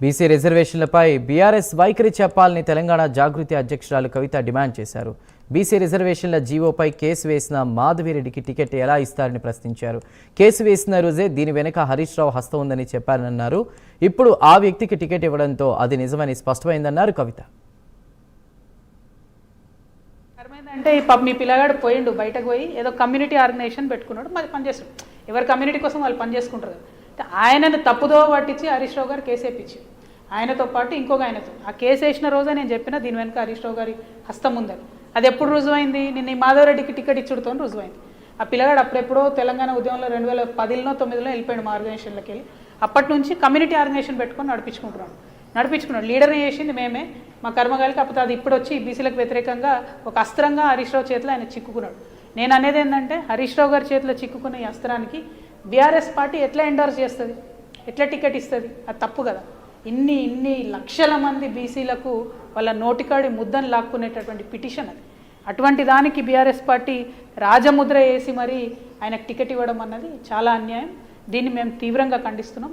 BC రిజర్వేషన్లపై BRS వైఖరి చెప్పాలని తెలంగాణ జాగృతి అధ్యక్షురాలు కవిత డిమాండ్ చేశారు. బీసీ రిజర్వేషన్ల జీవోపై కేసు వేసిన మాధవిరెడ్డికి టికెట్ ఎలా ఇస్తారని ప్రశ్నించారు. కేసు వేసిన రోజే దీని వెనుక హరీష్ రావు హస్తం ఉందని చెప్పారన్నారు. ఇప్పుడు ఆ వ్యక్తికి టికెట్ ఇవ్వడంతో అది నిజమని స్పష్టమైందన్నారు కవిత. అంటే మీ పిల్లగాడు పోయిండు, బయటకు పోయి ఏదో కమ్యూనిటీ ఆర్గనైజేషన్ పెట్టుకున్నాడు, మరి పనిచేస్తాడు. ఎవరి కమ్యూనిటీ కోసం వాళ్ళు పనిచేసుకుంటారు కదా. ఆయనను తప్పుదో పట్టించి హరీష్ రావు గారు కేసు వేయించి ఆయనతో పాటు ఇంకొక ఆయనతో ఆ కేసు వేసిన రోజే నేను చెప్పిన దీని వెనుక హరీష్ రావు గారి హస్తం ఉందని. అది ఎప్పుడు రుజువైంది? నిన్న ఈ మాధవరెడ్డికి టికెట్ ఇచ్చుడుతో రుజువైంది. ఆ పిల్లగాడు అప్పుడెప్పుడో తెలంగాణ ఉద్యమంలో 2010లో 9లో వెళ్ళిపోయాడు మా ఆర్గనైజేషన్లోకి వెళ్ళి. అప్పటి నుంచి కమ్యూనిటీ ఆర్గనైజేషన్ పెట్టుకొని నడిపించుకున్నాడు. లీడర్ని చేసింది మేమే, మా కర్మగాలికి. కాకపోతే అది ఇప్పుడు వచ్చి బీసీలకు వ్యతిరేకంగా ఒక అస్త్రంగా హరీష్ రావు చేతిలో ఆయన చిక్కుకున్నాడు. నేను అనేది ఏంటంటే హరీష్ రావు గారి చేతిలో చిక్కుకున్న ఈ అస్త్రానికి బీఆర్ఎస్ పార్టీ ఎట్లా ఎండోర్స్ చేస్తుంది, ఎట్లా టికెట్ ఇస్తుంది? అది తప్పు కదా. ఇన్ని లక్షల మంది బీసీలకు వాళ్ళ నోటికాడి ముద్దను లాక్కునేటటువంటి పిటిషన్ అది. అటువంటి దానికి బీఆర్ఎస్ పార్టీ రాజముద్ర వేసి మరీ ఆయనకు టికెట్ ఇవ్వడం అన్నది చాలా అన్యాయం. దీన్ని మేము తీవ్రంగా ఖండిస్తున్నాం.